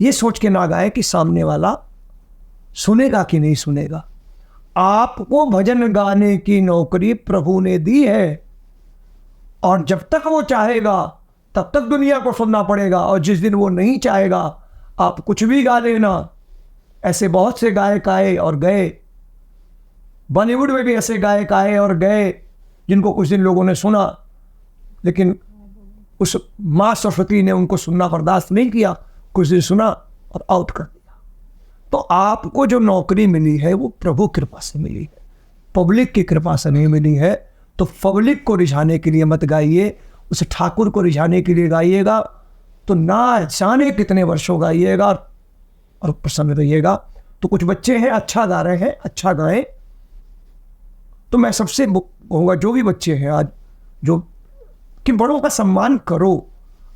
Speaker 2: ये सोच के ना गाएं कि सामने वाला सुनेगा कि नहीं सुनेगा। आपको भजन गाने की नौकरी प्रभु ने दी है और जब तक वो चाहेगा तब तक दुनिया को सुनना पड़ेगा, और जिस दिन वो नहीं चाहेगा आप कुछ भी गा लेना। ऐसे बहुत से गायक आए और गए, बॉलीवुड में भी ऐसे गायक आए और गए जिनको कुछ दिन लोगों ने सुना, लेकिन उस माँ सरस्वती ने उनको सुनना बर्दाश्त नहीं किया, कुछ दिन सुना और आउट कर दिया। तो आपको जो नौकरी मिली है वो प्रभु कृपा से मिली है, पब्लिक की कृपा से नहीं मिली है। तो पब्लिक को रिझाने के लिए मत गाइए, उस ठाकुर को रिझाने के लिए गाइएगा, तो ना जाने कितने वर्षों गाइएगा और प्रसन्न रहिएगा। तो कुछ बच्चे हैं अच्छा गा रहे हैं, अच्छा गाएं। तो मैं सबसे कहूँगा जो भी बच्चे हैं आज, जो कि बड़ों का सम्मान करो,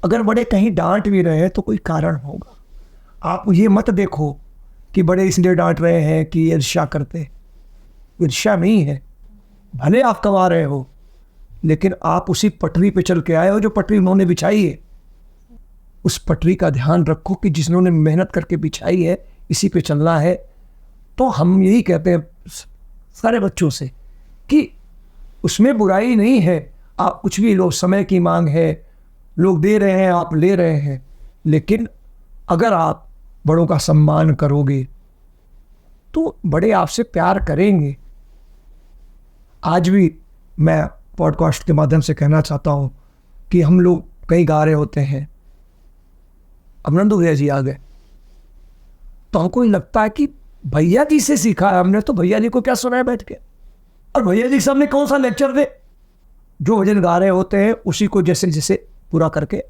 Speaker 2: अगर बड़े कहीं डांट भी रहे हैं तो कोई कारण होगा। आप ये मत देखो कि बड़े इसलिए डांट रहे हैं कि ईर्ष्या करते, ईर्ष्या नहीं है। भले आप कमा रहे हो, लेकिन आप उसी पटरी पे चल के आए हो जो पटरी उन्होंने बिछाई है। उस पटरी का ध्यान रखो कि जिन्होंने मेहनत करके बिछाई है इसी पे चलना है। तो हम यही कहते हैं सारे बच्चों से कि उसमें बुराई नहीं है, आप कुछ भी लो, समय की मांग है, लोग दे रहे हैं, आप ले रहे हैं, लेकिन अगर आप बड़ों का सम्मान करोगे तो बड़े आपसे प्यार करेंगे। आज भी मैं पॉडकास्ट के माध्यम से कहना चाहता हूँ कि हम लोग कहीं गा रहे होते हैं, अब नंदू भैया जी आ गए, तो हमको लगता है कि भैया जी से सीखा है हमने, तो भैया जी को क्या सुना है बैठ के, और भैया जी सामने कौन सा लेक्चर दे। जो भजन गा रहे होते हैं उसी को जैसे जैसे पूरा करके,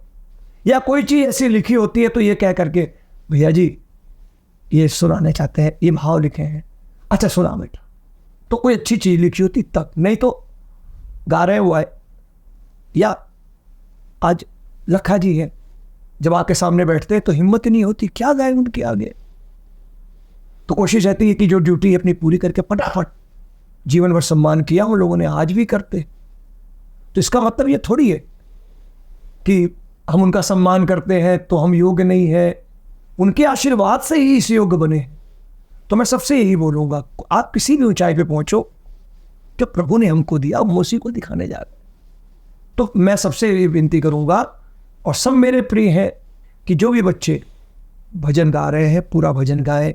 Speaker 2: या कोई चीज़ ऐसी लिखी होती है तो ये कह करके भैया जी ये सुनाने चाहते हैं, ये भाव लिखे हैं, अच्छा सुना बेटा। तो कोई अच्छी चीज़ लिखी होती तब, नहीं तो गा रहे हुआ है। या आज लखा जी हैं, जब आके सामने बैठते हैं तो हिम्मत ही नहीं होती, क्या गाए उनके आगे। तो कोशिश रहती है कि जो ड्यूटी अपनी पूरी करके फटाफट, जीवन भर सम्मान किया उन लोगों ने, आज भी करते। तो इसका मतलब ये थोड़ी है कि हम उनका सम्मान करते हैं तो हम योग्य नहीं है, उनके आशीर्वाद से ही इस योग्य बने। तो मैं सबसे यही बोलूँगा, आप किसी भी ऊंचाई पे पहुँचो, जो प्रभु ने हमको दिया हम उसी को दिखाने जा रहे हैं। तो मैं सबसे ये विनती करूँगा और सब मेरे प्रिय हैं कि जो भी बच्चे भजन गा रहे हैं पूरा भजन गाएं,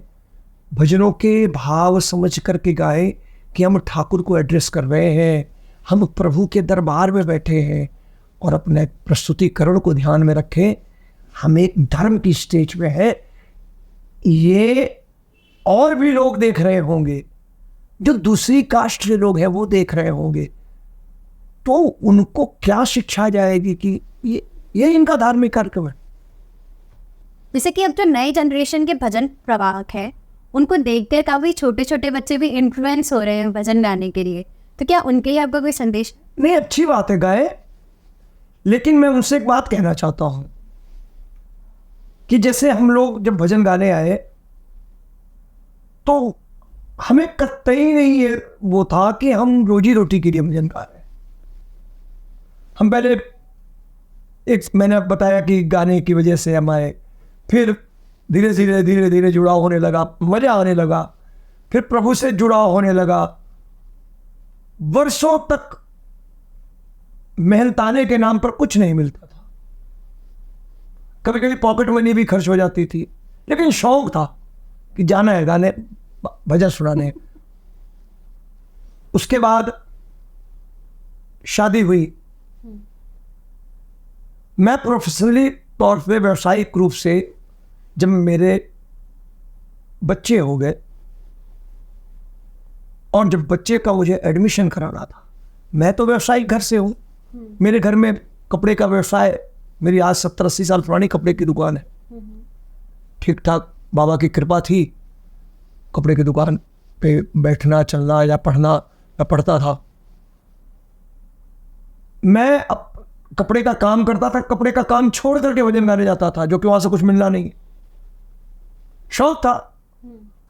Speaker 2: भजनों के भाव समझ करके गाएं कि हम ठाकुर को एड्रेस कर रहे हैं, हम प्रभु के दरबार में बैठे हैं और अपने प्रस्तुतिकरण को ध्यान में रखें। हम एक धर्म की स्टेज पे है, ये और भी लोग देख रहे होंगे, जो दूसरी कास्ट के लोग हैं वो देख रहे होंगे, तो उनको क्या शिक्षा जाएगी कि ये इनका धार्मिक कार्यक्रम है।
Speaker 1: जैसे कि अब जो नई जनरेशन के भजन प्रवाहक हैं उनको देखकर काफ़ी छोटे छोटे बच्चे भी इन्फ्लुएंस हो रहे हैं भजन गाने के लिए, तो क्या उनके लिए आपका कोई संदेश?
Speaker 2: नहीं, अच्छी बात है गाए, लेकिन मैं उनसे एक बात कहना चाहता हूं कि जैसे हम लोग जब भजन गाने आए तो हमें कतई नहीं ये वो था कि हम रोजी रोटी के लिए भजन गा रहे हैं। हम पहले मैंने बताया कि गाने की वजह से हम आए, फिर धीरे धीरे जुड़ाव होने लगा, मजा आने लगा, फिर प्रभु से जुड़ाव होने लगा। वर्षों तक मेहनताने के नाम पर कुछ नहीं मिलता था, कभी कभी पॉकेट मनी भी खर्च हो जाती थी, लेकिन शौक था कि जाना है गाने भजन सुनाने। उसके बाद शादी हुई, मैं प्रोफेशनली तौर पे व्यावसायिक रूप से जब मेरे बच्चे हो गए और जब बच्चे का मुझे एडमिशन कराना था, मैं तो व्यावसायिक घर से हूँ, मेरे घर में कपड़े का व्यवसाय, मेरी आज 70-80 साल पुरानी कपड़े की दुकान है, ठीक ठाक बाबा की कृपा थी, कपड़े की दुकान पे बैठना चलना या पढ़ना, मैं पढ़ता था। मैं अब कपड़े का काम करता था, कपड़े का काम छोड़ करके भजन गाने जाता था, जो कि वहां से कुछ मिलना नहीं, शौक था।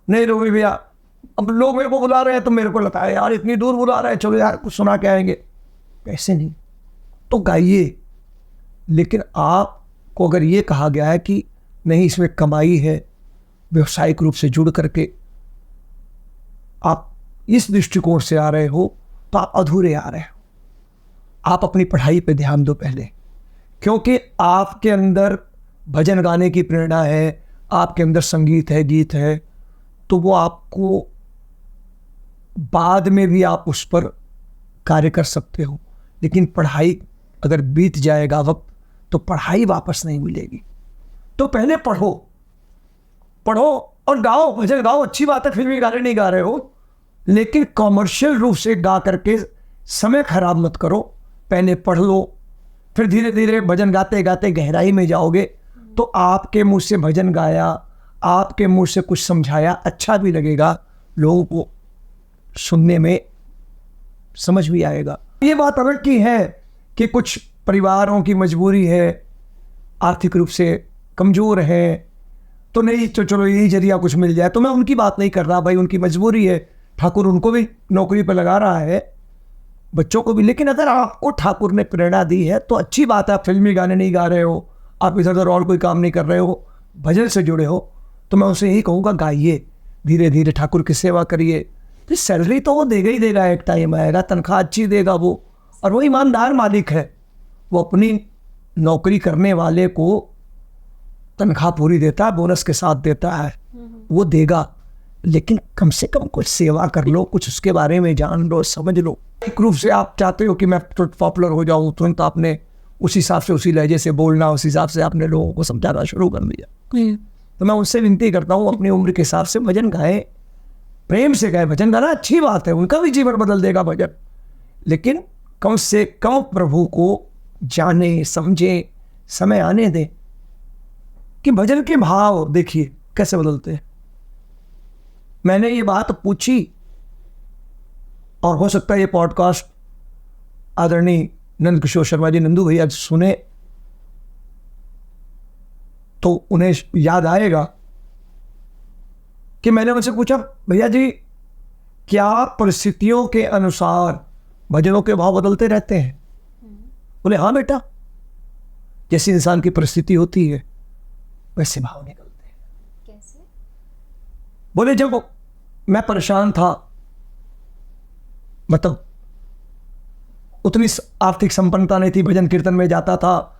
Speaker 2: नहीं रोवी भैया, अब लोग मेरे को बुला रहे हैं तो मेरे को लगता है यार इतनी दूर बुला रहे हैं, चलो यार कुछ सुना के आएंगे, ऐसे नहीं, तो गाइए। लेकिन आपको अगर ये कहा गया है कि नहीं इसमें कमाई है, व्यवसायिक रूप से जुड़ करके आप इस दृष्टिकोण से आ रहे हो, तो आप अधूरे आ रहे हो। आप अपनी पढ़ाई पे ध्यान दो पहले, क्योंकि आपके अंदर भजन गाने की प्रेरणा है, आपके अंदर संगीत है, गीत है, तो वो आपको बाद में भी आप उस पर कार्य कर सकते हो। लेकिन पढ़ाई अगर बीत जाएगा वक्त, तो पढ़ाई वापस नहीं मिलेगी। तो पहले पढ़ो और गाओ, भजन गाओ, अच्छी बात है, फिल्मी गाने नहीं गा रहे हो, लेकिन कॉमर्शियल रूप से गा करके समय खराब मत करो। पहले पढ़ लो, फिर धीरे धीरे भजन गाते गाते गहराई में जाओगे, तो आपके मुंह से भजन गाया, आपके मुंह से कुछ समझाया, अच्छा भी लगेगा, लोगों को सुनने में समझ भी आएगा। ये बात अलग की है कि कुछ परिवारों की मजबूरी है, आर्थिक रूप से कमज़ोर है, तो नहीं तो चलो यही जरिया कुछ मिल जाए, तो मैं उनकी बात नहीं कर रहा, भाई उनकी मजबूरी है, ठाकुर उनको भी नौकरी पर लगा रहा है, बच्चों को भी। लेकिन अगर आपको ठाकुर ने प्रेरणा दी है तो अच्छी बात है, आप फिल्मी गाने नहीं गा रहे हो, आप इधर उधर और कोई काम नहीं कर रहे हो, भजन से जुड़े हो, तो मैं उनसे यही कहूँगा गाइए, धीरे धीरे ठाकुर की सेवा करिए। तो सैलरी तो वो देगा ही देगा, एक टाइम आएगा, तनख्वाह अच्छी देगा वो, और वो ईमानदार मालिक है, वो अपनी नौकरी करने वाले को तनख्वाह पूरी देता है, बोनस के साथ देता है, वो देगा। लेकिन कम से कम कुछ सेवा कर लो, कुछ उसके बारे में जान लो, समझ लो। एक रूप से आप चाहते हो कि मैं पॉपुलर हो जाऊँ, तुरंत आपने उस हिसाब से, उसी लहजे से बोलना, उस हिसाब से आपने लोगों को समझाना शुरू कर दिया। तो मैं उनसे विनती करता हूँ, अपनी उम्र के हिसाब से भजन गाएं, प्रेम से गाएं। भजन गाना अच्छी बात है, उनका भी जीवन बदल देगा भजन, लेकिन कम से कम प्रभु को जाने समझे, समय आने दें कि भजन के भाव देखिए कैसे बदलते हैं। मैंने ये बात पूछी, और हो सकता है ये पॉडकास्ट आदरणीय नंद किशोर शर्मा जी, नंदू भैया सुने तो उन्हें याद आएगा कि मैंने उनसे पूछा, भैया जी क्या परिस्थितियों के अनुसार भजनों के भाव बदलते रहते हैं? बोले हाँ बेटा, जैसी इंसान की परिस्थिति होती है वैसे भाव निकलते हैं।
Speaker 1: कैसे?
Speaker 2: बोले जब मैं परेशान था, मतलब उतनी आर्थिक संपन्नता नहीं थी। भजन कीर्तन में जाता था,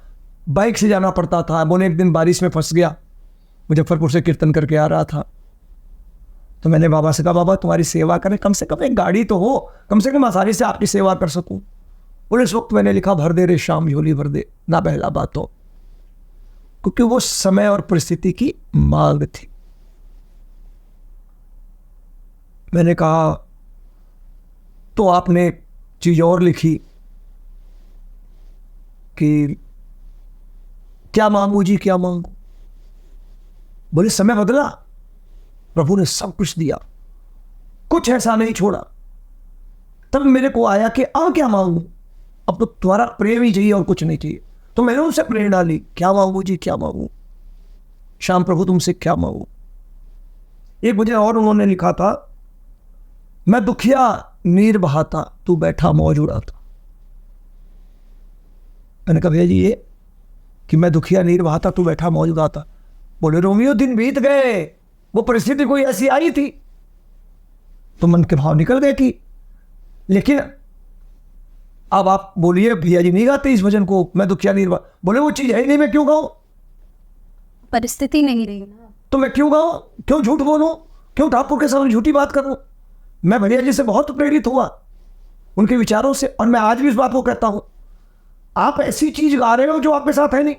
Speaker 2: बाइक से जाना पड़ता था। बोले एक दिन बारिश में फंस गया, मुजफ्फरपुर से कीर्तन करके आ रहा था, तो मैंने बाबा से कहा, बाबा तुम्हारी सेवा करें, कम से कम एक गाड़ी तो हो, कम से कम आसानी से आपकी सेवा कर सकूं। बोले इस वक्त मैंने लिखा, भर दे रे शाम झोली भर दे, ना पहला बात हो, क्योंकि वो समय और परिस्थिति की मांग थी। मैंने कहा तो आपने चीज और लिखी कि क्या मांगू जी, क्या मांगू। बोले समय बदला, प्रभु ने सब कुछ दिया, कुछ ऐसा नहीं छोड़ा। तब मेरे को आया कि क्या मांगू, अब तो तुम्हारा प्रेम ही चाहिए और कुछ नहीं चाहिए। तो मैंने उनसे प्रेरणा ली, क्या मांगू जी, क्या मांगू, श्याम प्रभु तुमसे क्या मांगू। एक मुझे और उन्होंने लिखा था, मैं दुखिया नीर बहाता, तू बैठा मौज उड़ाता। मैंने कहा भैया जी ये कि मैं दुखिया नीर बहाता, तू बैठा मौज उड़ाता। बोले रोमियो दिन बीत गए, वो परिस्थिति कोई ऐसी आई थी तो मन के भाव निकल गए कि, लेकिन अब आप बोलिए भैया जी नहीं गाते इस भजन को, मैं दुखिया नीर बहा। बोले वो चीज है ही नहीं, मैं क्यों गाऊं,
Speaker 1: परिस्थिति नहीं रही ना,
Speaker 2: तो मैं क्यों गाऊं, क्यों झूठ बोलूं, क्यों ठाकुर के सामने झूठी बात करूं। मैं भैया जी से बहुत प्रेरित हुआ, उनके विचारों से, और मैं आज भी इस बात को कहता हूं, आप ऐसी चीज गा रहे हो जो आपके साथ है नहीं।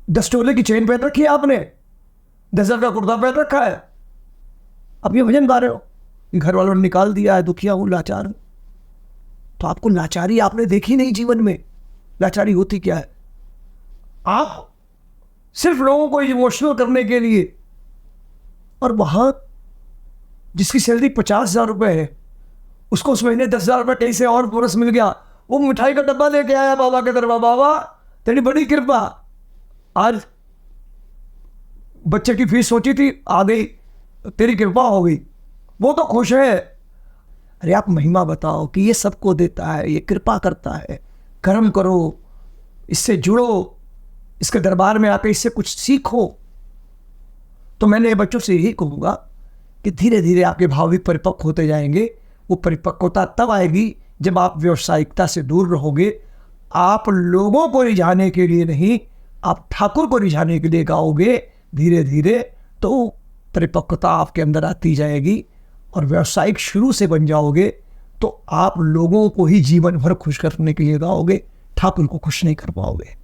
Speaker 2: 10 तोले की चेन पहन रखी है आपने, 10,000 का कुर्ता पहन रखा है, अब ये भजन गा रहे हो, घर वालों ने निकाल दिया है, दुखिया हूं, लाचार हूं। तो आपको लाचारी आपने देखी नहीं जीवन में, लाचारी होती क्या है। आप सिर्फ लोगों को इमोशनल करने के लिए, और वहां जिसकी सैलरी 50,000 रुपए है, उसको उस महीने 10,000 रुपये कहीं से और बोनस मिल गया, वो मिठाई का डब्बा लेके आया बाबा के दरबार, बाबा तेरी बड़ी कृपा, आज बच्चे की फीस सोची थी आ गई, तेरी कृपा हो गई, वो तो खुश है। अरे आप महिमा बताओ कि ये सबको देता है, ये कृपा करता है, कर्म करो, इससे जुड़ो, इसके दरबार में आके इससे कुछ सीखो। तो मैंने बच्चों से यही कहूँगा कि धीरे धीरे आपके भाव भी परिपक्व होते जाएंगे। वो परिपक्वता तब आएगी जब आप व्यावसायिकता से दूर रहोगे। आप लोगों को रिझाने के लिए नहीं, आप ठाकुर को रिझाने के लिए गाओगे धीरे धीरे, तो परिपक्वता आपके अंदर आती जाएगी और व्यावसायिक शुरू से बन जाओगे तो आप लोगों को ही जीवन भर खुश करने के लिए गाओगे, ठाकुर को खुश नहीं कर पाओगे।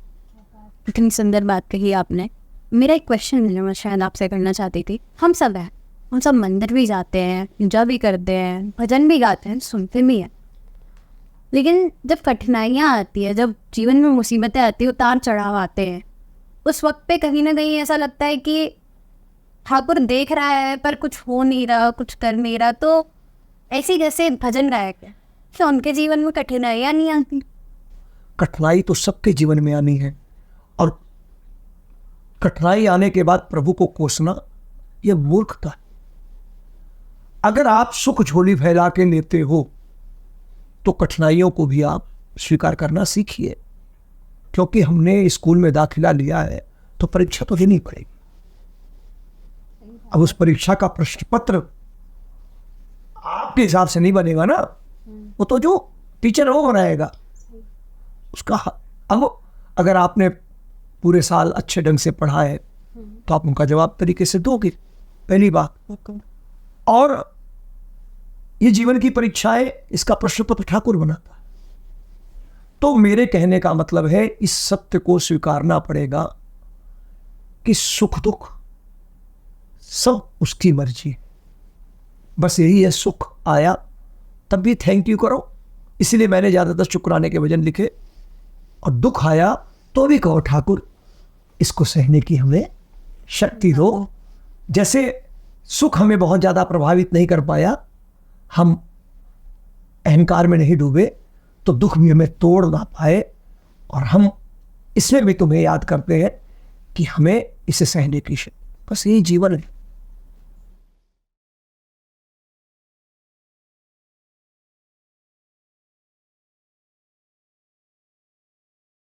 Speaker 1: इतनी सुंदर बात कही आपने। मेरा एक क्वेश्चन है जो मैं शायद आपसे करना चाहती थी। हम सब हैं, हम सब मंदिर भी जाते हैं, पूजा भी करते हैं, भजन भी गाते हैं, सुनते भी हैं, लेकिन जब कठिनाइयाँ आती है, जब जीवन में मुसीबतें आती है, उतार चढ़ाव आते हैं, उस वक्त पे कहीं ना कहीं ऐसा लगता है कि ठाकुर देख रहा है पर कुछ हो नहीं रहा, कुछ कर नहीं रहा। तो ऐसे जैसे भजन गायक है, क्या उनके जीवन में कठिनाइयाँ नहीं आती?
Speaker 2: कठिनाई तो सबके जीवन में आनी है, और कठिनाई आने के बाद प्रभु को कोसना यह मूर्खता है। अगर आप सुख झोली फैला के लेते हो तो कठिनाइयों को भी आप स्वीकार करना सीखिए, क्योंकि हमने स्कूल में दाखिला लिया है तो परीक्षा तो देनी पड़ेगी। अब उस परीक्षा का प्रश्न पत्र आपके हिसाब से नहीं बनेगा ना, वो तो जो टीचर वो बनाएगा उसका। अब अगर आपने पूरे साल अच्छे ढंग से पढ़ा है तो आप उनका जवाब तरीके से दोगे, पहली बात। और ये जीवन की परीक्षा है, इसका प्रश्न पत्र ठाकुर बनाता है। तो मेरे कहने का मतलब है, इस सत्य को स्वीकारना पड़ेगा कि सुख दुख सब उसकी मर्जी है। बस यही है, सुख आया तब भी थैंक यू करो, इसलिए मैंने ज़्यादातर शुक्राने के भजन लिखे। और दुख आया तो भी कहो ठाकुर इसको सहने की हमें शक्ति दो। जैसे सुख हमें बहुत ज़्यादा प्रभावित नहीं कर पाया, हम अहंकार में नहीं डूबे, तो दुख भी हमें तोड़ ना पाए। और हम इसमें भी तुम्हें याद करते हैं कि हमें इसे सहने की शक्ति, बस यही जीवन है।